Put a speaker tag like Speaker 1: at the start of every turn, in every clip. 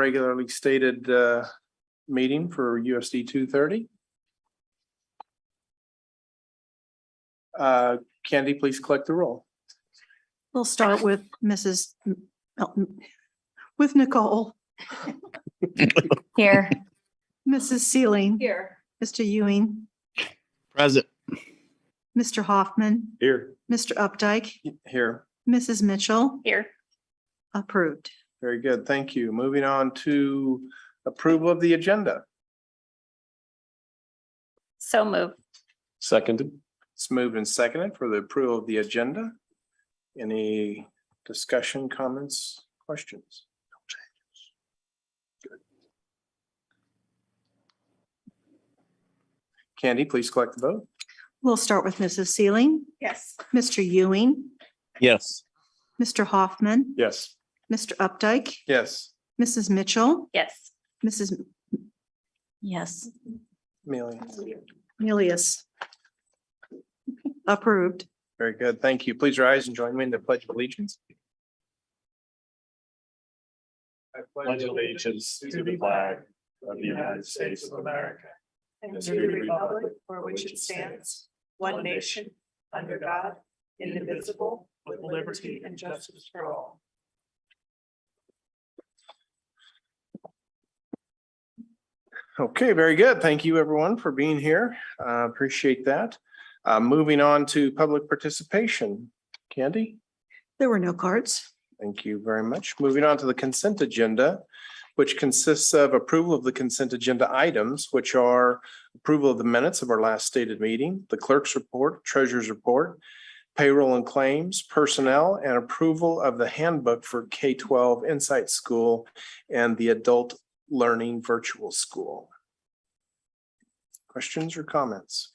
Speaker 1: regularly stated meeting for USD230. Candy, please collect the roll.
Speaker 2: We'll start with with Nicole,
Speaker 3: Here.
Speaker 2: Mrs. Sealing,
Speaker 3: Here.
Speaker 2: Mr. Ewing,
Speaker 4: Present.
Speaker 2: Mr. Hoffman,
Speaker 1: Here.
Speaker 2: Mr. Updike,
Speaker 1: Here.
Speaker 2: Mrs. Mitchell.
Speaker 3: Here.
Speaker 2: Approved.
Speaker 1: Very good. Thank you. Moving on to approval of the agenda.
Speaker 3: So move.
Speaker 4: Seconded.
Speaker 1: It's moved and seconded for the approval of the agenda. Any discussion, comments, questions? Good. Candy, please collect the vote.
Speaker 2: We'll start with Mrs. Sealing,
Speaker 3: Yes.
Speaker 2: Mr. Ewing,
Speaker 4: Yes.
Speaker 2: Mr. Hoffman,
Speaker 1: Yes.
Speaker 2: Mr. Updike,
Speaker 1: Yes.
Speaker 2: Mrs. Mitchell,
Speaker 3: Yes.
Speaker 2: Mrs.
Speaker 3: Yes.
Speaker 1: Amelia.
Speaker 2: Milius. Approved.
Speaker 1: Very good. Thank you. Please rise and join me in the Pledge of Allegiance. I
Speaker 5: pledge allegiance to the flag of the United States of America and to the republic for which it stands, one nation, under God, indivisible, with liberty and justice for all.
Speaker 1: Okay, very good. Thank you, everyone, for being here. Appreciate that. Moving on to public participation. Candy?
Speaker 2: There were no cards.
Speaker 1: Thank you very much. Moving on to the consent agenda, which consists of approval of the consent agenda items, which are approval of the minutes of our last stated meeting, the clerk's report, treasurer's report, payroll and claims, personnel, and approval of the handbook for K-12 Insight School and the Adult Learning Virtual School. Questions or comments?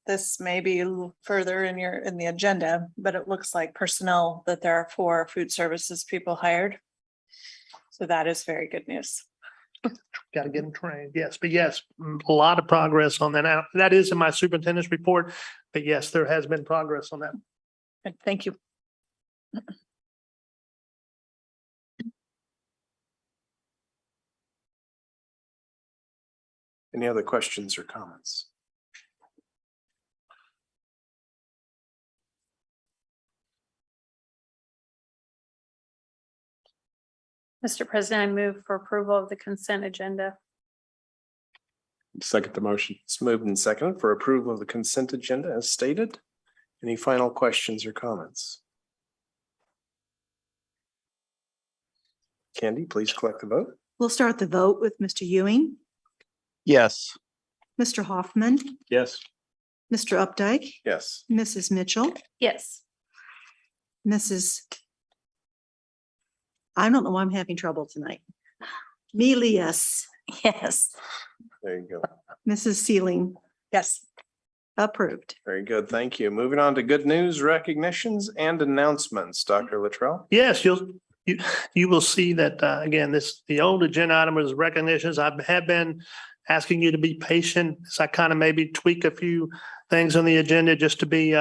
Speaker 6: This may be a little further in the agenda, but it looks like personnel that there are 4 food services people hired. So that is very good news.
Speaker 5: Got to get them trained. Yes, but yes, a lot of progress on that. Now, that is in my superintendent's report, but yes, there has been progress on that.
Speaker 6: Good, thank you.
Speaker 1: Any other questions or comments?
Speaker 3: Mr. President, I move for approval of the consent agenda.
Speaker 4: Second the motion.
Speaker 1: It's moved and seconded for approval of the consent agenda as stated. Any final questions or comments? Candy, please collect the vote.
Speaker 2: We'll start the vote with Mr. Ewing,
Speaker 4: Yes.
Speaker 2: Mr. Hoffman,
Speaker 4: Yes.
Speaker 2: Mr. Updike,
Speaker 1: Yes.
Speaker 2: Mrs. Mitchell,
Speaker 3: Yes.
Speaker 2: Mrs. I don't know why I'm having trouble tonight. Milius,
Speaker 3: Yes.
Speaker 1: There you go.
Speaker 2: Mrs. Sealing.
Speaker 6: Yes.
Speaker 2: Approved.
Speaker 1: Very good. Thank you. Moving on to good news, recognitions and announcements. Dr. Luttrell.
Speaker 5: Yes, you will see that, again, the old agenda item was recognitions. I have been asking you to be patient as I kind of maybe tweak a few things on the agenda just to be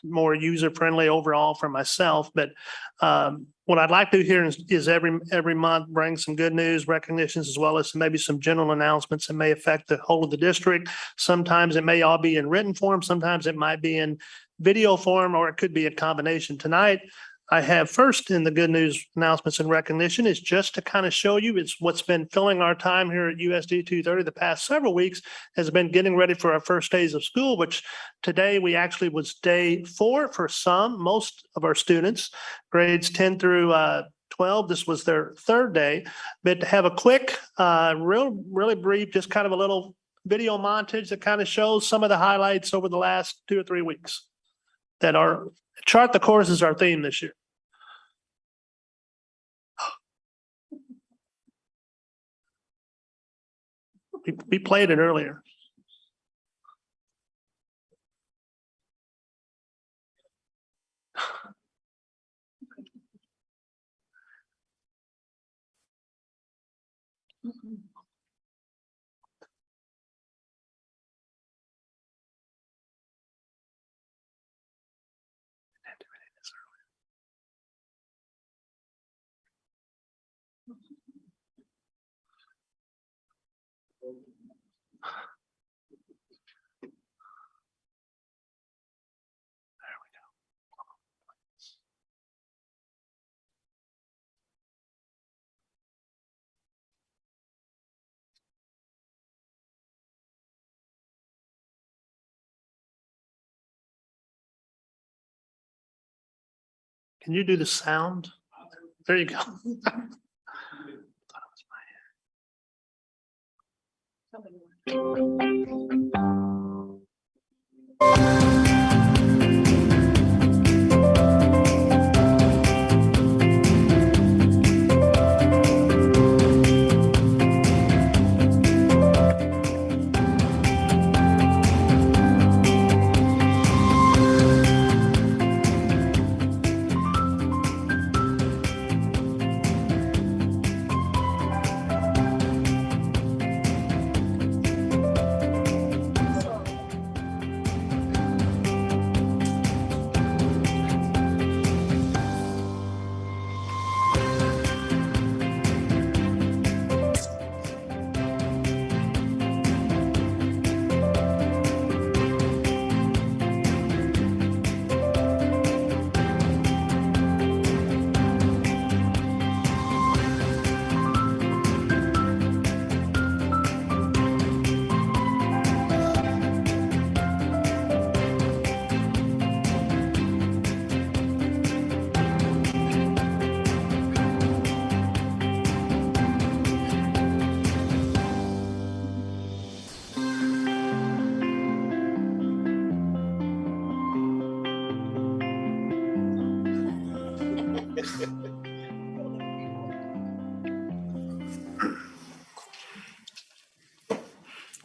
Speaker 5: more user friendly overall for myself. But what I'd like to do here is every month bring some good news, recognitions, as well as maybe some general announcements that may affect the whole of the district. Sometimes it may all be in written form. Sometimes it might be in video form, or it could be a combination. Tonight, I have first in the good news announcements and recognition is just to kind of show you it's what's been filling our time here at USD 230 the past several weeks has been getting ready for our first days of school, which today we actually was day 4 for most of our students, grades 10 through 12. This was their 3rd day, but to have a quick, really brief, just kind of a little video montage that kind of shows some of the highlights over the last 2 or 3 weeks that are chart the course is our theme this year. We played it earlier. Can you do the sound? There you go.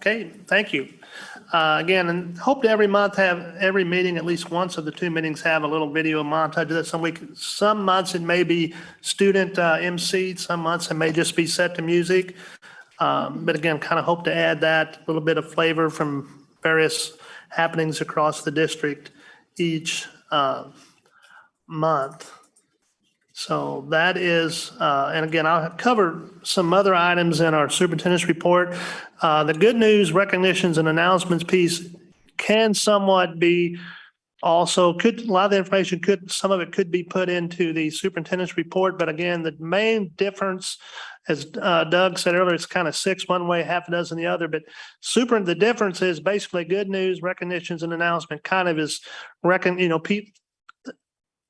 Speaker 5: Okay, thank you. Again, and hope to every month have, every meeting, at least once of the two meetings have a little video montage that some months it may be student emceed, some months it may just be set to music. But again, kind of hope to add that little bit of flavor from various happenings across the district each month. So that is, and again, I'll cover some other items in our superintendent's report. The good news, recognitions and announcements piece can somewhat be also, a lot of the information some of it could be put into the superintendent's report. But again, the main difference, as Doug said earlier, it's kind of 6 one way, half a dozen the other. But the difference is basically good news, recognitions and announcement kind of is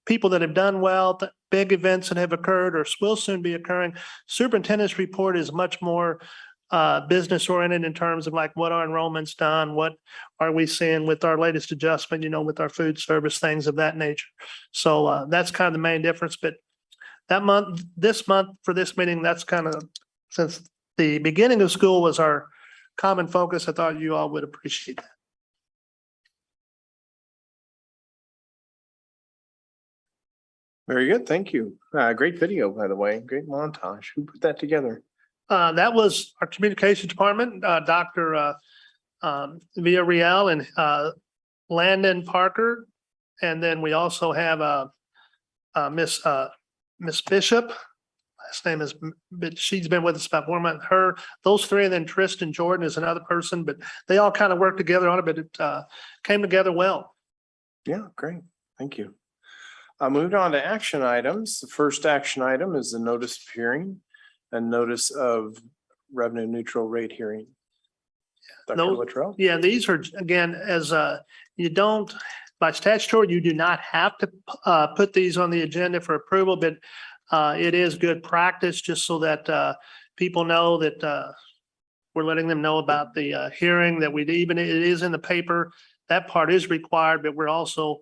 Speaker 5: people that have done well, big events that have occurred or will soon be occurring. Superintendent's report is much more business oriented in terms of like what our enrollment's done, what are we seeing with our latest adjustment, with our food service, things of that nature. So that's kind of the main difference. But this month for this meeting, that's kind of, since the beginning of school was our common focus, I thought you all would appreciate that.
Speaker 1: Very good. Thank you. Great video, by the way. Great montage. Who put that together?
Speaker 5: That was our communications department, Dr. Villarreal and Landon Parker. And then we also have Miss Bishop. Last name is, but she's been with us about 1 month. Those three, and then Tristan Jordan is another person, but they all kind of worked together on it, but it came together well.
Speaker 1: Yeah, great. Thank you. Moving on to action items. The first action item is the notice of hearing and notice of revenue neutral rate hearing. Dr. Luttrell?
Speaker 5: Yeah, these are, again, as you don't, by statute, you do not have to put these on the agenda for approval, but it is good practice just so that people know that we're letting them know about the hearing, that it is in the paper. That part is required, but we're also,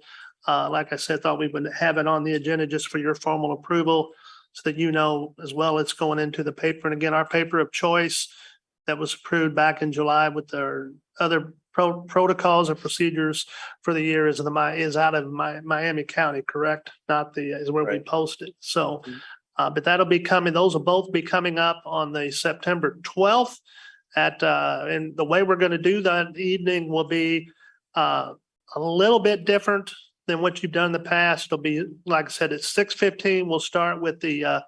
Speaker 5: like I said, thought we would have it on the agenda just for your formal approval so that as well it's going into the paper. And again, our paper of choice that was approved back in July with our other protocols or procedures for the year is out of Miami County, correct? Not is where we posted. So, but that'll be coming. Those will both be coming up on the September 12th and the way we're going to do that evening will be a little bit different than what you've done in the past. It'll be, like I said, it's 6:15. We'll start with the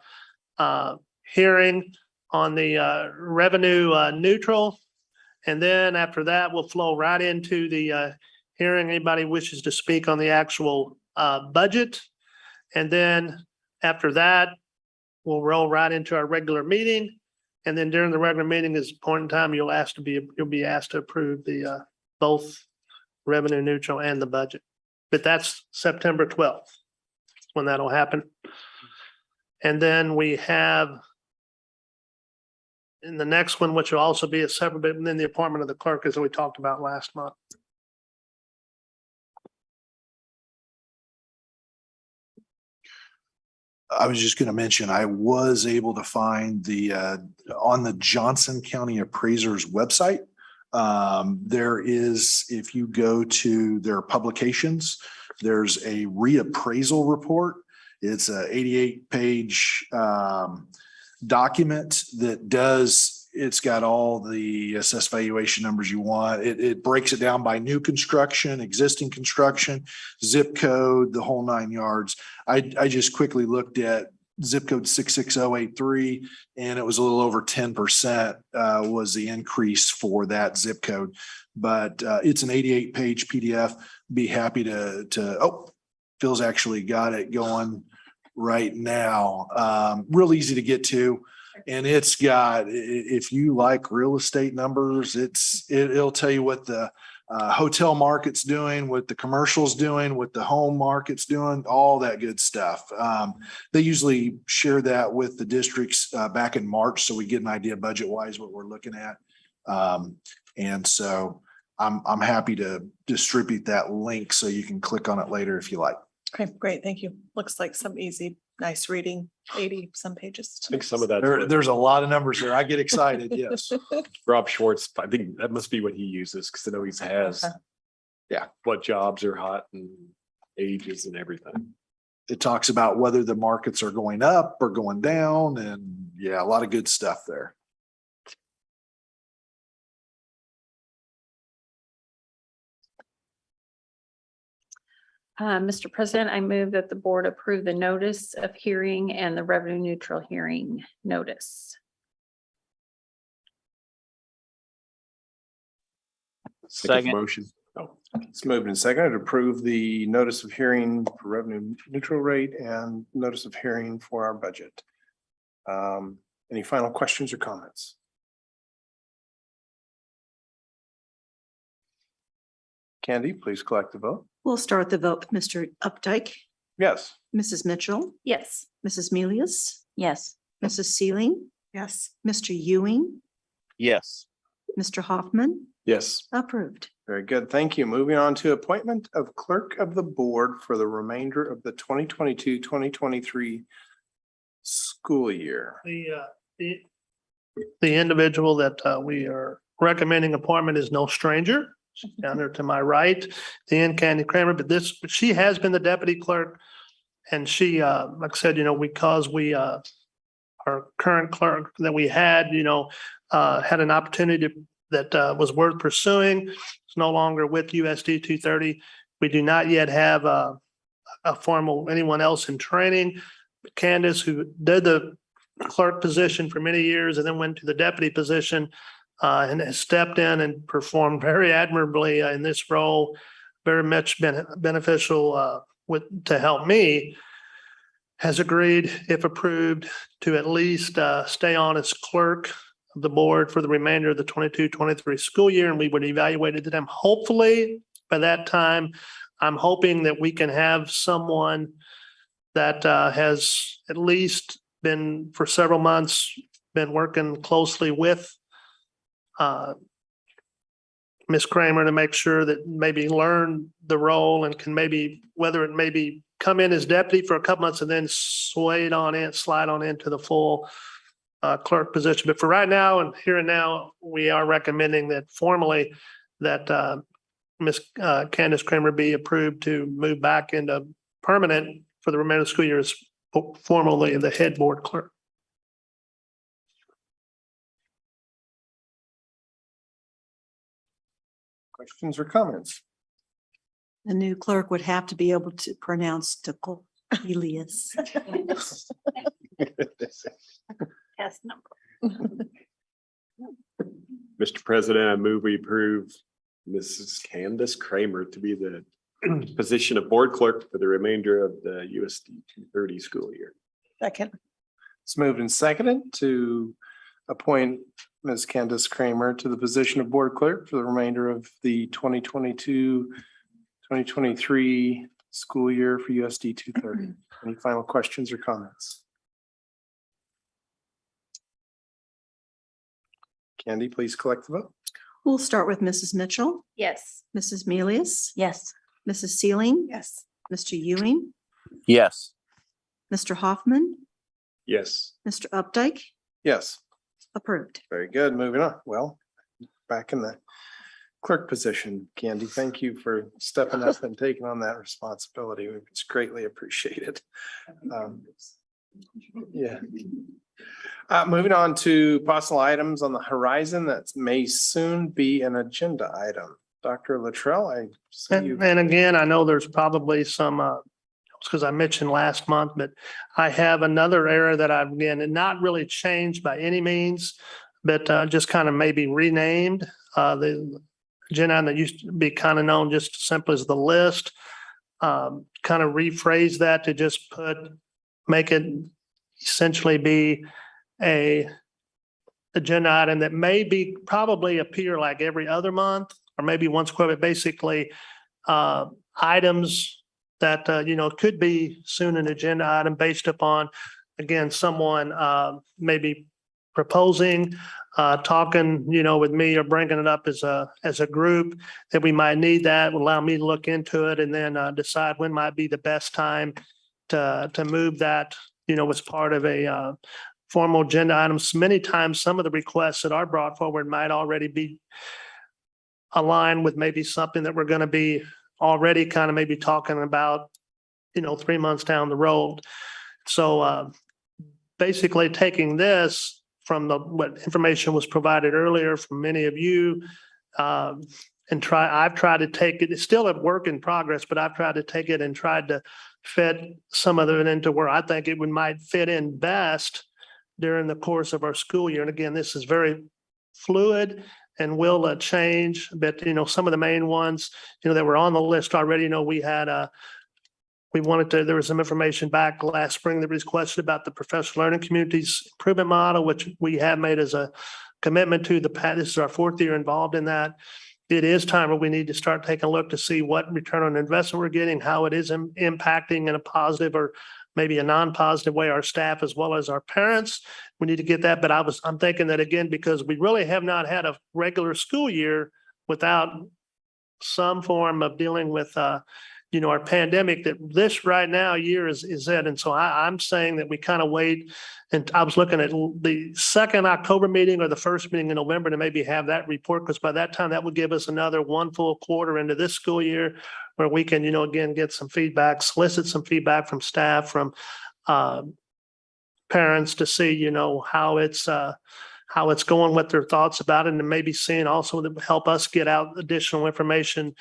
Speaker 5: hearing on the revenue neutral. And then after that, we'll flow right into the hearing. Anybody wishes to speak on the actual budget. And then after that, we'll roll right into our regular meeting. And then during the regular meeting is point in time, you'll be asked to approve the both revenue neutral and the budget. But that's September 12th. when that'll happen. And then we have in the next one, which will also be a separate, but then the appointment of the clerk, as we talked about last month.
Speaker 7: I was just going to mention, I was able to find on the Johnson County Appraiser's website. There is, if you go to their publications, there's a reappraisal report. It's a 88-page document it's got all the assessed valuation numbers you want. It breaks it down by new construction, existing construction, zip code, the whole 9 yards. I just quickly looked at zip code 66083 and it was a little over 10% was the increase for that zip code. But it's an 88-page PDF. Be happy to Phil's actually got it going right now. Real easy to get to. And it's got, if you like real estate numbers, it'll tell you what the hotel market's doing, what the commercial's doing, what the home market's doing, all that good stuff. They usually share that with the districts back in March, so we get an idea budget wise what we're looking at. And so I'm happy to distribute that link so you can click on it later if you like.
Speaker 6: Okay, great. Thank you. Looks like some easy, nice reading, 80 some pages.
Speaker 4: I think some of that,
Speaker 7: There's a lot of numbers there. I get excited. Yes.
Speaker 4: Rob Schwartz, I think that must be what he uses, because I know he has, what jobs are hot and ages and everything.
Speaker 7: It talks about whether the markets are going up or going down, and a lot of good stuff there.
Speaker 3: Mr. President, I move that the board approve the notice of hearing and the revenue neutral hearing notice.
Speaker 4: Second motion.
Speaker 1: It's moved and seconded to approve the notice of hearing for revenue neutral rate and notice of hearing for our budget. Any final questions or comments? Candy, please collect the vote.
Speaker 2: We'll start the vote. Mr. Updike,
Speaker 1: Yes.
Speaker 2: Mrs. Mitchell,
Speaker 3: Yes.
Speaker 2: Mrs. Milius,
Speaker 3: Yes.
Speaker 2: Mrs. Sealing,
Speaker 6: Yes.
Speaker 2: Mr. Ewing,
Speaker 4: Yes.
Speaker 2: Mr. Hoffman,
Speaker 1: Yes.
Speaker 2: approved.
Speaker 1: Very good. Thank you. Moving on to appointment of clerk of the board for the remainder of the 2022-2023 school year.
Speaker 5: The individual that we are recommending appointment is no stranger. She's down there to my right, Candy Kramer, but she has been the deputy clerk. And she, like I said, because we, our current clerk that we had, had an opportunity that was worth pursuing. It's no longer with USD230. We do not yet have a formal anyone else in training. Candace, who did the clerk position for many years and then went to the deputy position, and has stepped in and performed very admirably in this role, very much beneficial to help me, has agreed, if approved, to at least stay on as clerk of the board for the remainder of the 22-23 school year, and we would evaluate it to them. Hopefully, by that time, I'm hoping that we can have someone that has at least been for several months, been working closely with Ms. Kramer to make sure that maybe learn the role and can maybe, whether it maybe come in as deputy for a couple months and then slide on into the full clerk position. But for right now and here and now, we are recommending that formally that Ms. Candace Kramer be approved to move back into permanent for the remainder of the school year as formally the head board clerk.
Speaker 1: Questions or comments?
Speaker 2: The new clerk would have to be able to pronounce Tickle Elias.
Speaker 3: Yes. Number.
Speaker 4: Mr. President, I move we approve Mrs. Candace Kramer to be the position of board clerk for the remainder of the USD230 school year.
Speaker 6: Second.
Speaker 1: It's moved and seconded to appoint Ms. Candace Kramer to the position of board clerk for the remainder of the 2022-2023 school year for USD 230. Any final questions or comments? Candy, please collect the vote.
Speaker 2: We'll start with Mrs. Mitchell,
Speaker 3: Yes.
Speaker 2: Mrs. Milius,
Speaker 3: Yes.
Speaker 2: Mrs. Sealing,
Speaker 6: Yes.
Speaker 2: Mr. Ewing,
Speaker 8: Yes.
Speaker 2: Mr. Hoffman,
Speaker 4: Yes.
Speaker 2: Mr. Updike,
Speaker 1: Yes,
Speaker 2: approved.
Speaker 1: very good. Moving on. Well, back in the clerk position, Candy, thank you for stepping up and taking on that responsibility. It's greatly appreciated. Yeah. Moving on to possible items on the horizon that may soon be an agenda item. Dr. Luttrell, I see you.
Speaker 5: And again, I know there's probably some, because I mentioned last month, but I have another area that I've, again, not really changed by any means, but just kind of maybe renamed. The agenda item that used to be kind of known just simply as the list. Kind of rephrase that to just make it essentially be a agenda item that may be probably appear like every other month or maybe once a quarter, but basically items that, could be soon an agenda item based upon, again, someone maybe proposing, talking, with me or bringing it up as a group that we might need. That will allow me to look into it and then decide when might be the best time to move that, as part of a formal agenda items. Many times, some of the requests that are brought forward might already be aligned with maybe something that we're going to be already kind of maybe talking about, 3 months down the road. So basically taking this from what information was provided earlier from many of you, and I've tried to take it, it's still a work in progress, but I've tried to take it and tried to fit some of it into where I think it might fit in best during the course of our school year. And again, this is very fluid and will change, but some of the main ones, that were on the list already, we had there was some information back last spring that was requested about the professional learning communities improvement model, which we have made as a commitment to this is our 4th year involved in that. It is time where we need to start taking a look to see what return on investment we're getting, how it is impacting in a positive or maybe a non-positive way our staff as well as our parents. We need to get that. But I'm thinking that again, because we really have not had a regular school year without some form of dealing with our pandemic, that this right now year is it. And so I'm saying that we kind of wait. And I was looking at the second October meeting or the first meeting in November to maybe have that report, because by that time that would give us another 1 full quarter into this school year where we can, again, get some feedback, solicit some feedback from staff, from parents to see, how it's going, what their thoughts about it, and maybe seeing also that help us get out additional information.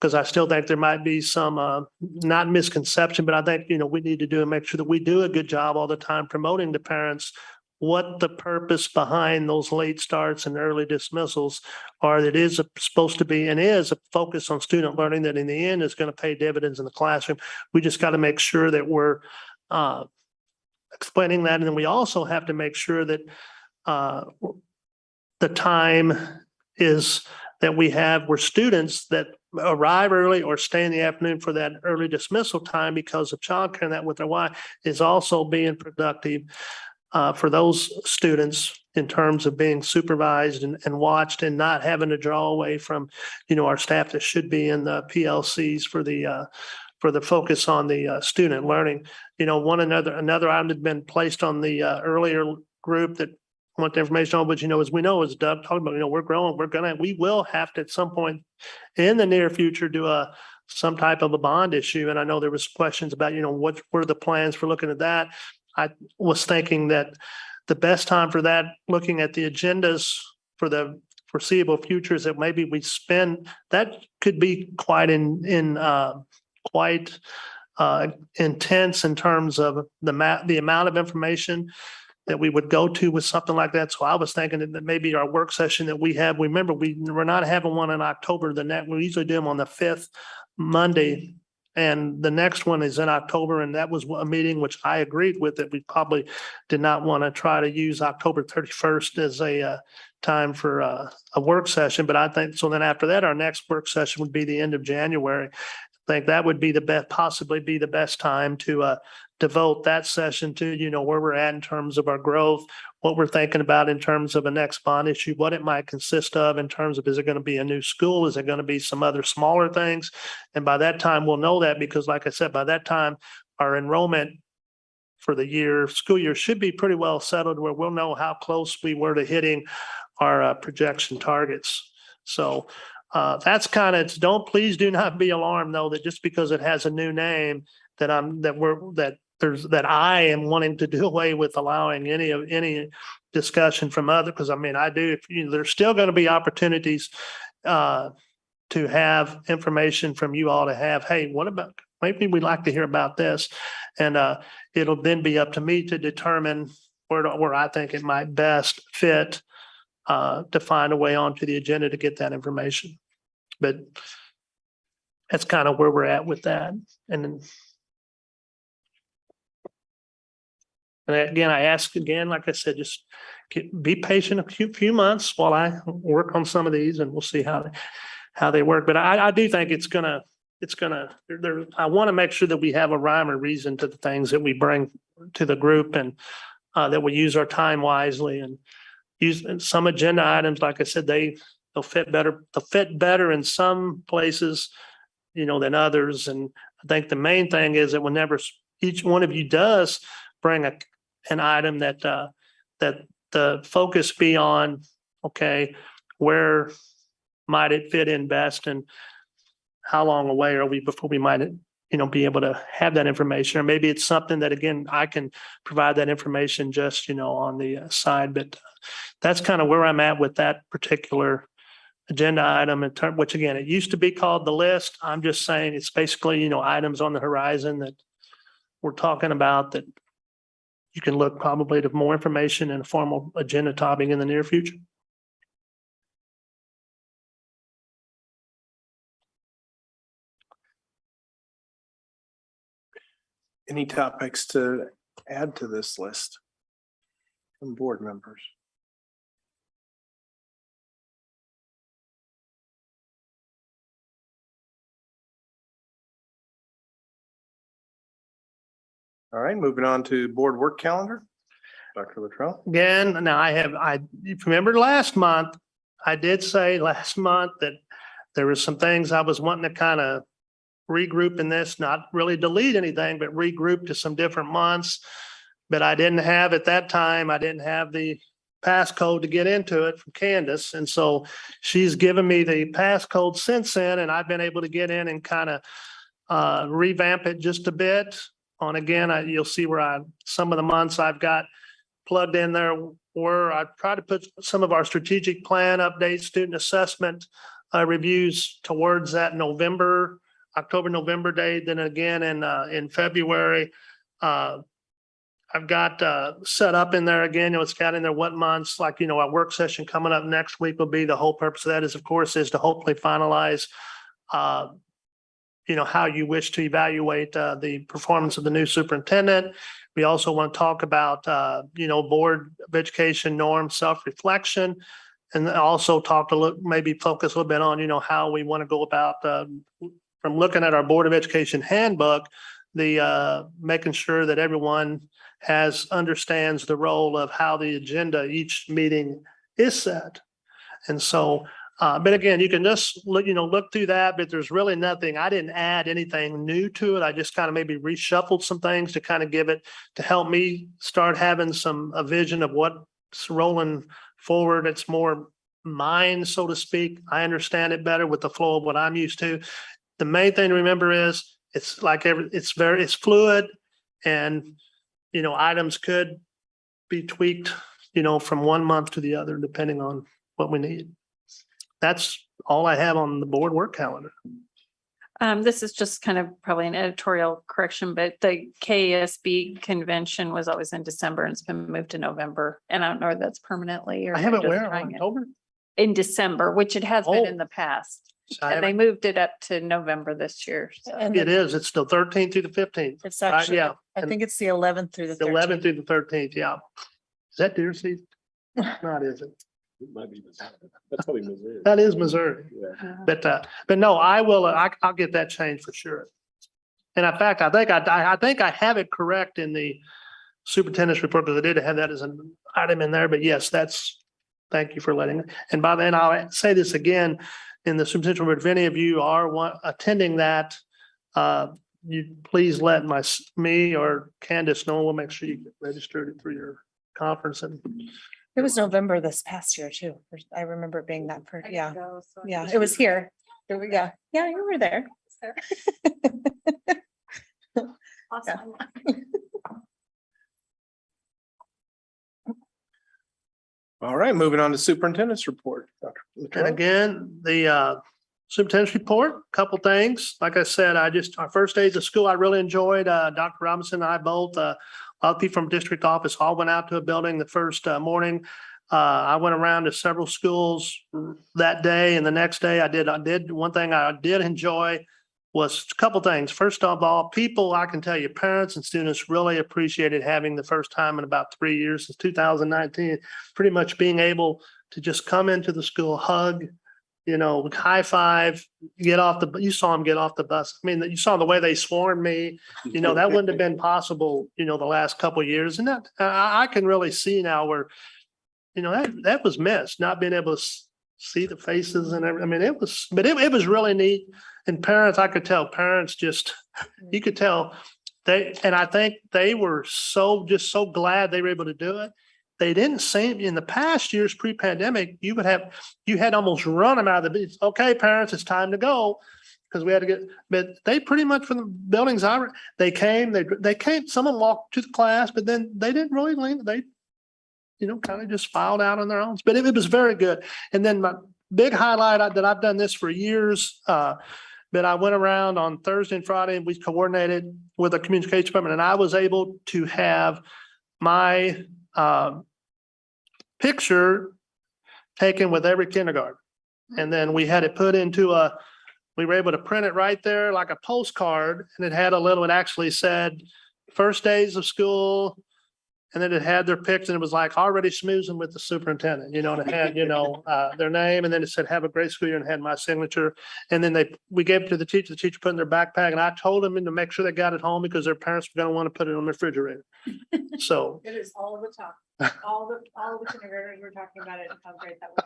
Speaker 5: Because I still think there might be some, not misconception, but I think, we need to do and make sure that we do a good job all the time promoting to parents what the purpose behind those late starts and early dismissals are. That is supposed to be and is a focus on student learning that in the end is going to pay dividends in the classroom. We just got to make sure that we're explaining that. And then we also have to make sure that the time is that we have where students that arrive early or stay in the afternoon for that early dismissal time because of childcare and that with their wife is also being productive for those students in terms of being supervised and watched and not having to draw away from, our staff that should be in the PLCs for the focus on the student learning. Another item had been placed on the earlier group that want the information on, but as we know, as Doug talked about, we're growing, we will have to at some point in the near future do some type of a bond issue. And I know there was questions about, what were the plans for looking at that. I was thinking that the best time for that, looking at the agendas for the foreseeable future, is that maybe we spend, that could be quite intense in terms of the amount of information that we would go to with something like that. So I was thinking that maybe our work session that we have, remember, we're not having one in October. We usually do them on the 5th Monday. And the next one is in October. And that was a meeting which I agreed with, that we probably did not want to try to use October 31st as a time for a work session. But I think, so then after that, our next work session would be the end of January. think that would be the best, possibly be the best time to devote that session to, where we're at in terms of our growth, what we're thinking about in terms of a next bond issue, what it might consist of in terms of, is it going to be a new school? Is it going to be some other smaller things? And by that time, we'll know that, because like I said, by that time, our enrollment for the school year should be pretty well settled, where we'll know how close we were to hitting our projection targets. So that's kind of, please do not be alarmed though, that just because it has a new name that I am wanting to do away with allowing any discussion from other, because I mean, there's still going to be opportunities to have information from you all to have, hey, what about, maybe we'd like to hear about this. And it'll then be up to me to determine where I think it might best fit to find a way onto the agenda to get that information. But that's kind of where we're at with that. And again, I ask again, like I said, just be patient a few months while I work on some of these, and we'll see how they work. But I do think I want to make sure that we have a rhyme or reason to the things that we bring to the group, and that we use our time wisely, and use some agenda items. Like I said, they'll fit better in some places, than others. And I think the main thing is that whenever each one of you does bring an item, that the focus be on, okay, where might it fit in best, and how long away are we before we might, be able to have that information? Or maybe it's something that, again, I can provide that information just, on the side. But that's kind of where I'm at with that particular agenda item, which again, it used to be called the list. I'm just saying it's basically, items on the horizon that we're talking about, that you can look probably to more information and a formal agenda topic in the near future.
Speaker 1: Any topics to add to this list from board members? All right, moving on to board work calendar. Dr. Luttrell.
Speaker 5: Again, now you remember last month, I did say last month that there were some things I was wanting to kind of regroup in this, not really delete anything, but regroup to some different months. But I didn't have, at that time, I didn't have the passcode to get into it from Candace. And so she's given me the passcode since then, and I've been able to get in and kind of revamp it just a bit. Again, you'll see where some of the months I've got plugged in there, where I try to put some of our strategic plan updates, student assessment reviews towards that October, November date. Then again in February, I've got set up in there again, it's got in there what months, like, our work session coming up next week will be, the whole purpose of that is, of course, is to hopefully finalize how you wish to evaluate the performance of the new superintendent. We also want to talk about, Board of Education norms, self-reflection, and also maybe focus a little bit on, how we want to go about from looking at our Board of Education handbook, making sure that everyone understands the role of how the agenda each meeting is set. And so, but again, you can just look through that, but there's really nothing, I didn't add anything new to it. I just kind of maybe reshuffled some things to kind of to help me start having a vision of what's rolling forward. It's more mine, so to speak. I understand it better with the flow of what I'm used to. The main thing to remember is it's fluid, and, items could be tweaked, from one month to the other, depending on what we need. That's all I have on the board work calendar.
Speaker 3: This is just kind of probably an editorial correction, but the KSB convention was always in December and it's been moved to November. And I don't know if that's permanently or.
Speaker 5: I haven't
Speaker 3: just
Speaker 5: where,
Speaker 3: trying it.
Speaker 5: October?
Speaker 3: In December, which it has been in the past. And they moved it up to November this year. So.
Speaker 5: It is. It's the 13th through the 15th.
Speaker 6: It's actually,
Speaker 5: yeah.
Speaker 6: I think it's the 11th through the 13th.
Speaker 5: The 11th through the 13th. Yeah. Is that deer season? Not, is it?
Speaker 4: It might be Missouri. That's probably Missouri.
Speaker 5: That is Missouri.
Speaker 4: Yeah.
Speaker 5: But no, I will, I'll get that changed for sure. And in fact, I think I have it correct in the superintendent's report, because I did have that as an item in there, but yes, thank you for letting it. And by then, I'll say this again, in the superintendent's report, if any of you are attending that, you please let me or Candace know. We'll make sure you get registered through your conference. And
Speaker 6: It was November this past year too. I remember it being that for, yeah, yeah, it was here. There we go. Yeah, you were there.
Speaker 3: Awesome.
Speaker 1: All right, moving on to superintendent's report. Dr.
Speaker 5: And
Speaker 1: Latrell.
Speaker 5: again, the superintendent's report, couple things. Like I said, our first days of school, I really enjoyed. Dr. Robinson and I both, a lot of people from district office all went out to a building the first morning. I went around to several schools that day, and the next day I did one thing I did enjoy was a couple things. First of all, people, I can tell you, parents and students really appreciated having the first time in about 3 years, since 2019, pretty much being able to just come into the school, hug, high five, you saw them get off the bus. I mean, you saw the way they swarmed me, that wouldn't have been possible, the last couple of years. And that I can really see now where, that was missed, not being able to see the faces and everything. I mean, it was really neat. And parents, I could tell parents you could tell and I think they were so glad they were able to do it. They didn't seem, in the past years pre-pandemic, you had almost run them out of the beach. Okay, parents, it's time to go. Because we had to but they pretty much from the buildings they came, some of them walked to the class, but then they didn't really lean. They, kind of just filed out on their own. But it was very good. And then my big highlight that I've done this for years, but I went around on Thursday and Friday and we coordinated with the communication department, and I was able to have my picture taken with every kindergarten. And then we had it put into we were able to print it right there like a postcard, and it actually said first days of school. And then it had their picture, and it was like already schmoozing with the superintendent, and it had, their name, and then it said, have a great school year, and it had my signature. And then we gave it to the teacher put it in their backpack, and I told them to make sure they got it home because their parents were going to want to put it on the refrigerator. So.
Speaker 8: It is all the time. All the kindergartners were talking about it and how great that was.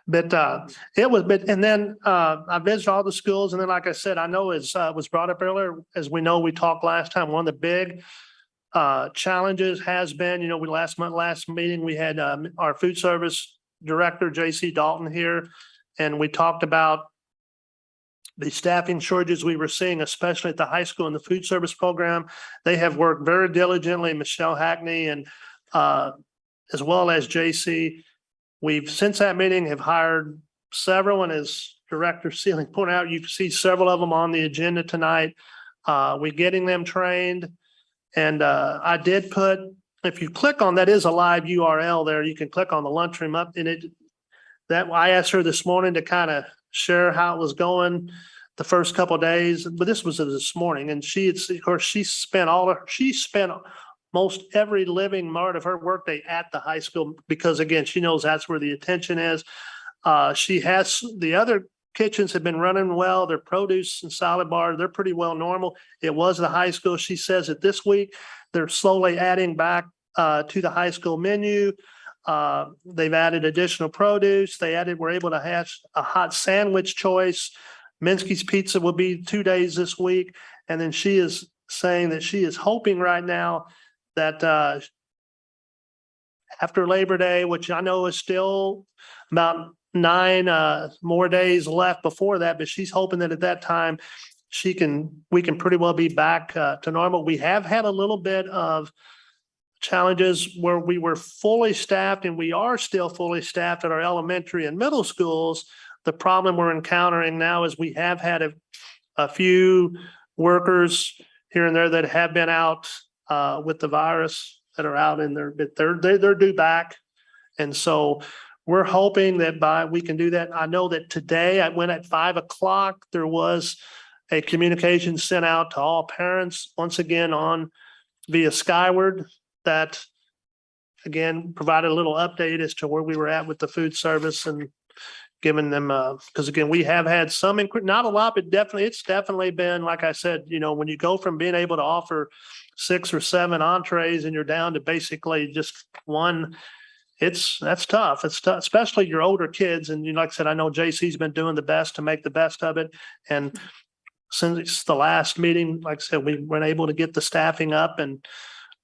Speaker 5: But and then I visited all the schools, and then, like I said, I know it was brought up earlier, as we know, we talked last time, one of the big challenges has been, last meeting, we had our food service director, JC Dalton, here, and we talked about the staffing shortages we were seeing, especially at the high school in the food service program. They have worked very diligently, Michelle Hackney and as well as JC. We've, since that meeting, have hired several, and as Director Sealing pointed out, you can see several of them on the agenda tonight. We're getting them trained. And I did put, if you click on, that is a live URL there, you can click on the lunchroom up in it. I asked her this morning to kind of share how it was going the first couple of days, but this was this morning. And she spent most every living part of her workday at the high school, because again, she knows that's where the attention is. She has the other kitchens have been running well. Their produce and salad bar, they're pretty well normal. It was the high school. She says that this week they're slowly adding back to the high school menu. They've added additional produce. We're able to have a hot sandwich choice. Minsky's Pizza will be 2 days this week. And then she is saying that she is hoping right now that after Labor Day, which I know is still about 9 more days left before that, but she's hoping that at that time we can pretty well be back to normal. We have had a little bit of challenges where we were fully staffed, and we are still fully staffed at our elementary and middle schools. The problem we're encountering now is we have had a few workers here and there that have been out with the virus, that are out in there, but they're due back. And so we're hoping that we can do that. I know that today I went at 5 o'clock. There was a communication sent out to all parents, once again via Skyward, that again, provided a little update as to where we were at with the food service and giving them, because again, we have had some, not a lot, but it's definitely been, like I said, when you go from being able to offer 6 or 7 entrees and you're down to basically just one, that's tough. It's tough, especially your older kids. And like I said, I know JC's been doing the best to make the best of it. And since it's the last meeting, like I said, we weren't able to get the staffing up and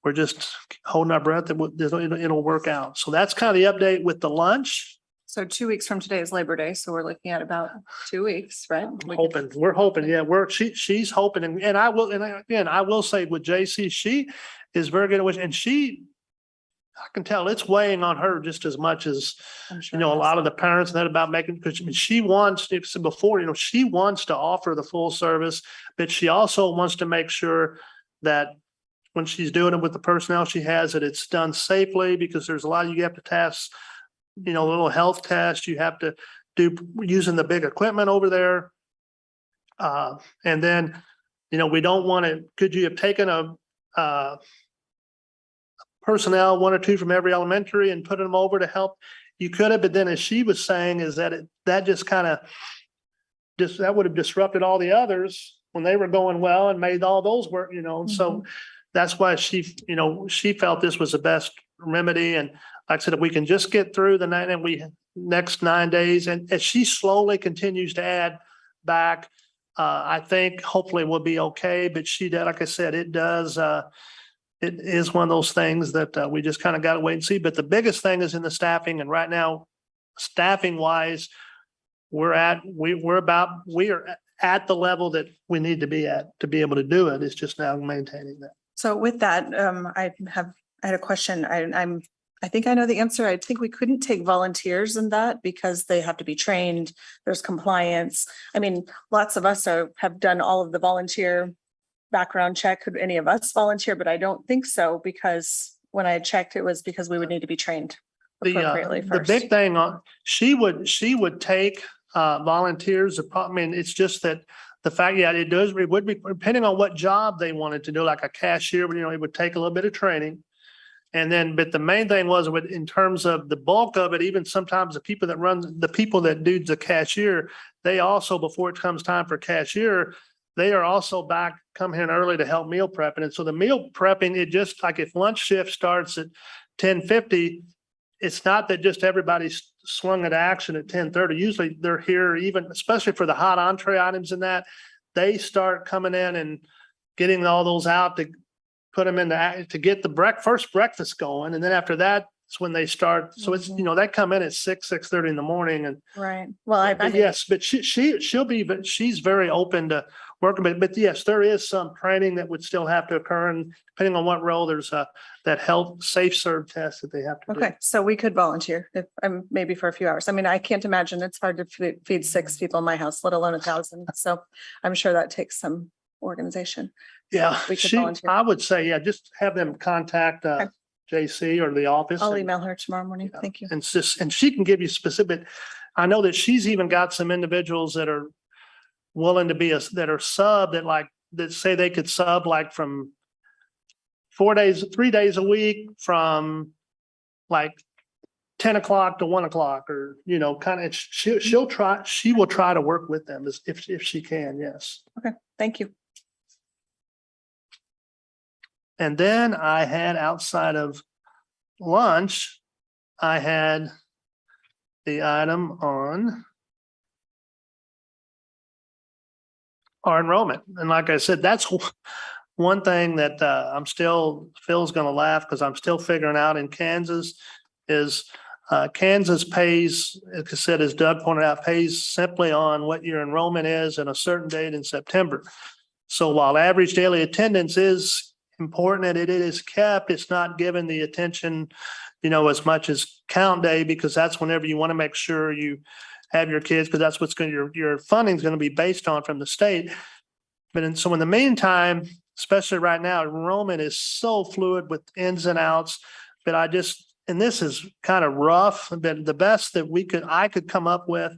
Speaker 5: we're just holding our breath that it'll work out. So that's kind of the update with the lunch.
Speaker 6: So 2 weeks from today is Labor Day, so we're looking at about 2 weeks, right?
Speaker 5: We're hoping, yeah, she's hoping, and I will say with JC, she is very good at and I can tell it's weighing on her just as much as,
Speaker 6: I'm sure
Speaker 5: a lot of the parents that about making, because she wants, before, she wants to offer the full service, but she also wants to make sure that when she's doing it with the personnel she has, that it's done safely, because there's a lot you have to task, little health tests you have to do using the big equipment over there. And then, we don't want to, could you have taken a personnel, 1 or 2 from every elementary and put them over to help? You could have, but then as she was saying is that that just kind of that would have disrupted all the others when they were going well and made all those work, so that's why she felt this was the best remedy. And like I said, if we can just get through the next 9 days, and as she slowly continues to add back, I think hopefully we'll be okay. But like I said, it is one of those things that we just kind of got to wait and see. But the biggest thing is in the staffing. And right now, staffing wise, we are at the level that we need to be at to be able to do it. It's just now maintaining that.
Speaker 6: So with that, I had a question. I think I know the answer. I think we couldn't take volunteers in that because they have to be trained. There's compliance. I mean, lots of us have done all of the volunteer background check. Could any of us volunteer? But I don't think so, because when I checked, it was because we would need to be trained appropriately
Speaker 5: The
Speaker 6: first.
Speaker 5: big thing she would take volunteers. I mean, it's just that the fact, it would be depending on what job they wanted to do, like a cashier, it would take a little bit of training. And then, but the main thing was in terms of the bulk of it, even sometimes the people that do the cashier, they also, before it comes time for cashier, they are also come here early to help meal prepping. And so the meal prepping, it just like if lunch shift starts at 10:50, it's not that just everybody's swung into action at 10:30. Usually they're here, even especially for the hot entree items and that, they start coming in and getting all those out to put them in to get the first breakfast going. And then after that, it's when they start. So it's, they come in at 6:30 in the morning. And
Speaker 6: right. Well,
Speaker 5: yes, but but she's very open to working. But yes, there is some training that would still have to occur. And depending on what role, there's that health safe serve test that they have to do.
Speaker 6: Okay. So we could volunteer if maybe for a few hours. I mean, I can't imagine it's hard to feed 6 people in my house, let alone 1,000. So I'm sure that takes some organization.
Speaker 5: Yeah,
Speaker 6: We could volunteer.
Speaker 5: I would say, just have them contact JC or the office.
Speaker 6: I'll email her tomorrow morning. Thank you.
Speaker 5: And she can give you specific. I know that she's even got some individuals that are willing to be that are sub that say they could sub like from 3 days a week from like 10 o'clock to 1 o'clock, or kind of. She will try to work with them if she can. Yes.
Speaker 6: Okay. Thank you.
Speaker 5: And then I had, outside of lunch, I had the item on our enrollment. And like I said, that's one thing that Phil's going to laugh, because I'm still figuring out in Kansas is Kansas pays, like I said, as Doug pointed out, pays simply on what your enrollment is in a certain date in September. So while average daily attendance is important and it is kept, it's not given the attention, as much as count day, because that's whenever you want to make sure you have your kids, because that's what's your funding is going to be based on from the state. But so in the meantime, especially right now, enrollment is so fluid with ins and outs. But and this is kind of rough, but the best that I could come up with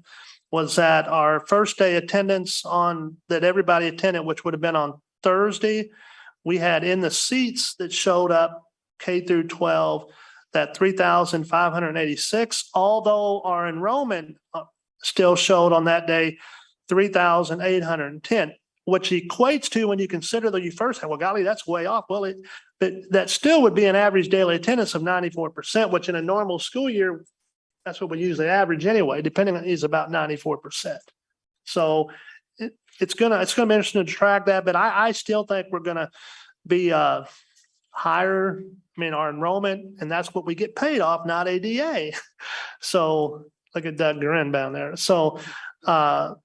Speaker 5: was that our first day attendance that everybody attended, which would have been on Thursday, we had in the seats that showed up K through 12, that 3,586, although our enrollment still showed on that day 3,810, which equates to, when you consider that you first have, well, golly, that's way off. Well, but that still would be an average daily attendance of 94%, which in a normal school year, that's what we usually average anyway, depending on, is about 94%. So it's gonna be interesting to track that, but I still think we're gonna be higher. I mean, our enrollment, and that's what we get paid off, not ADA. So look at Doug grin down there. So, but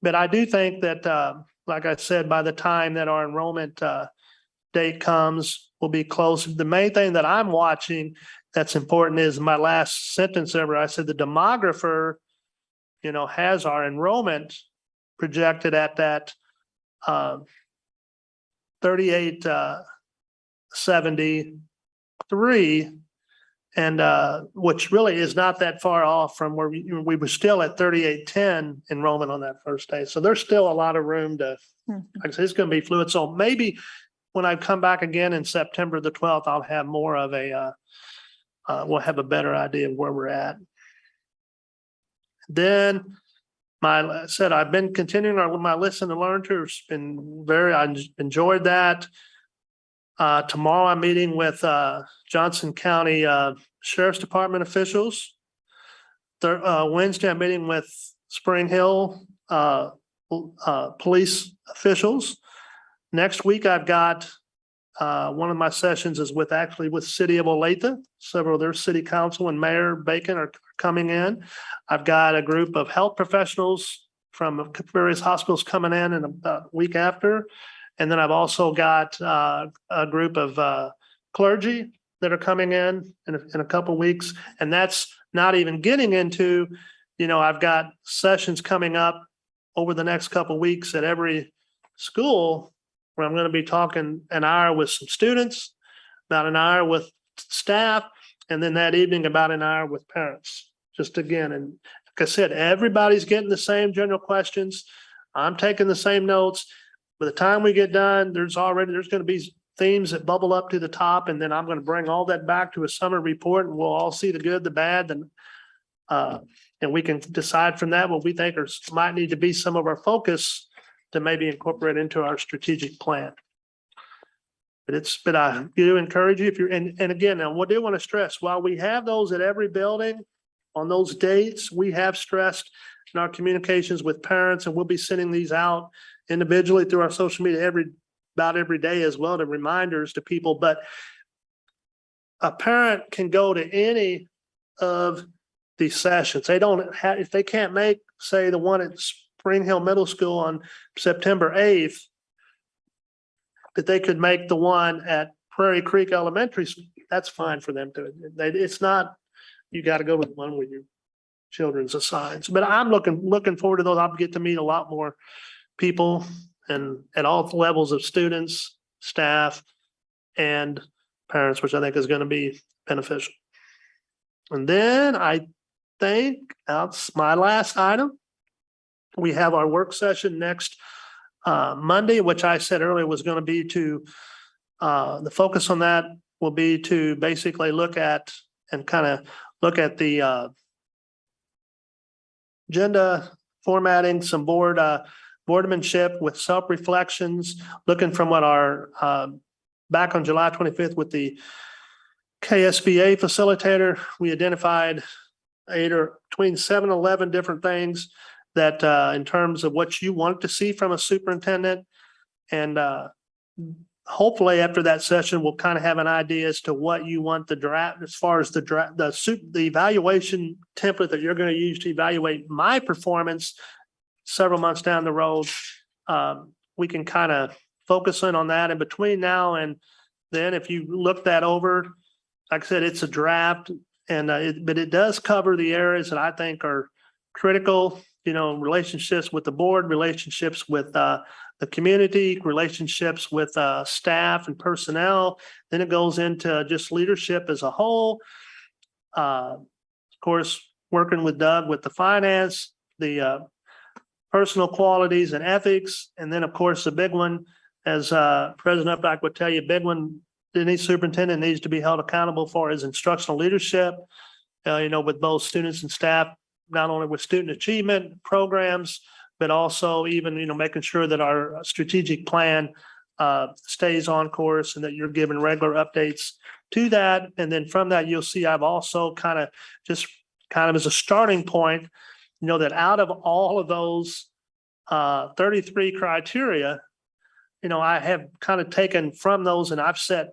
Speaker 5: I do think that, like I said, by the time that our enrollment date comes, we'll be close. The main thing that I'm watching that's important is my last sentence ever. I said the demographer, has our enrollment projected at that 3873, and which really is not that far off from where we were still at 3810 enrollment on that first day. So there's still a lot of room to, like I said, it's going to be fluid. So maybe when I come back again in September the 12th, I'll have more of a, we'll have a better idea of where we're at. Then I said, I've been continuing my listen and learn tour. It's been I enjoyed that. Tomorrow I'm meeting with Johnson County Sheriff's Department officials. Wednesday I'm meeting with Spring Hill police officials. Next week I've got one of my sessions is with City of Olathe. Several of their city council and Mayor Bacon are coming in. I've got a group of health professionals from various hospitals coming in about a week after. And then I've also got a group of clergy that are coming in a couple of weeks. And that's not even getting into, I've got sessions coming up over the next couple of weeks at every school where I'm going to be talking an hour with some students, about an hour with staff, and then that evening about an hour with parents. Just again, and like I said, everybody's getting the same general questions. I'm taking the same notes. By the time we get done, there's going to be themes that bubble up to the top, and then I'm going to bring all that back to a summary report, and we'll all see the good, the bad, and we can decide from that what we think might need to be some of our focus to maybe incorporate into our strategic plan. But I do encourage you, if you're, and again, now what I do want to stress, while we have those at every building on those dates, we have stressed in our communications with parents, and we'll be sending these out individually through our social media about every day as well, to reminders to people. But a parent can go to any of these sessions. They don't have, if they can't make, say, the one at Spring Hill Middle School on September 8th, that they could make the one at Prairie Creek Elementary. That's fine for them to. It's not, you got to go to the one with your children's assigned. But I'm looking forward to those. I'll get to meet a lot more people and at all levels of students, staff, and parents, which I think is going to be beneficial. And then I think that's my last item. We have our work session next Monday, which I said earlier was going to be to, the focus on that will be to basically look at the agenda formatting, some boardmanship with self-reflections, looking from what our, back on July 25th with the KSBA facilitator, we identified 8 or between 7 and 11 different things that in terms of what you want to see from a superintendent. And hopefully after that session, we'll kind of have an idea as to what you want the draft, as far as the evaluation template that you're going to use to evaluate my performance several months down the road. We can kind of focus in on that. And between now and then, if you look that over, like I said, it's a draft, and but it does cover the areas that I think are critical. Relationships with the board, relationships with the community, relationships with staff and personnel. Then it goes into just leadership as a whole. Of course, working with Doug with the finance, the personal qualities and ethics. And then, of course, the big one, as President Updike would tell you, big one any superintendent needs to be held accountable for is instructional leadership, with both students and staff, not only with student achievement programs, but also even, making sure that our strategic plan stays on course and that you're given regular updates to that. And then from that, you'll see I've also kind of as a starting point, that out of all of those 33 criteria, I have kind of taken from those and I've set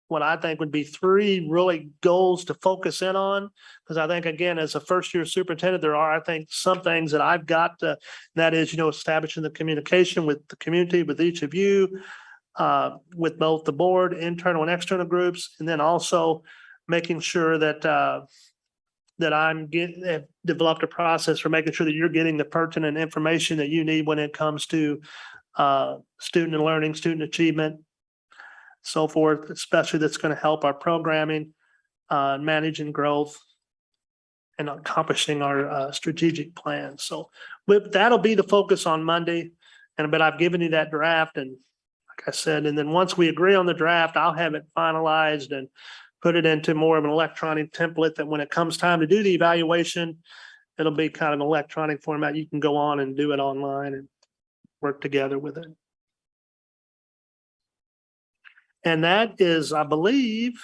Speaker 5: what I think would be 3 really goals to focus in on. Because I think, again, as a first-year superintendent, there are, I think, some things that I've got to, that is, establishing the communication with the community, with each of you, with both the board, internal and external groups, and then also making sure that have developed a process for making sure that you're getting the pertinent information that you need when it comes to student and learning, student achievement, so forth, especially that's going to help our programming, managing growth, and accomplishing our strategic plan. So that'll be the focus on Monday. But I've given you that draft, and like I said, and then once we agree on the draft, I'll have it finalized and put it into more of an electronic template that when it comes time to do the evaluation, it'll be kind of an electronic format. You can go on and do it online and work together with it. And that is, I believe,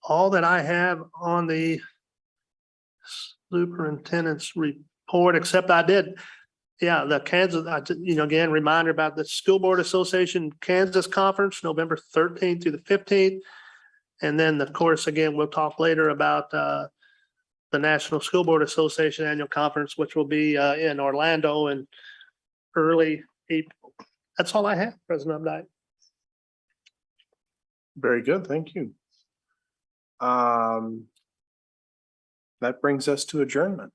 Speaker 5: all that I have on the superintendent's report, except I did. Yeah, the Kansas, again, reminder about the School Board Association Kansas Conference, November 13th through the 15th. And then, of course, again, we'll talk later about the National School Board Association Annual Conference, which will be in Orlando in early April. That's all I have, President Updike.
Speaker 1: Very good, thank you. That brings us to adjournment.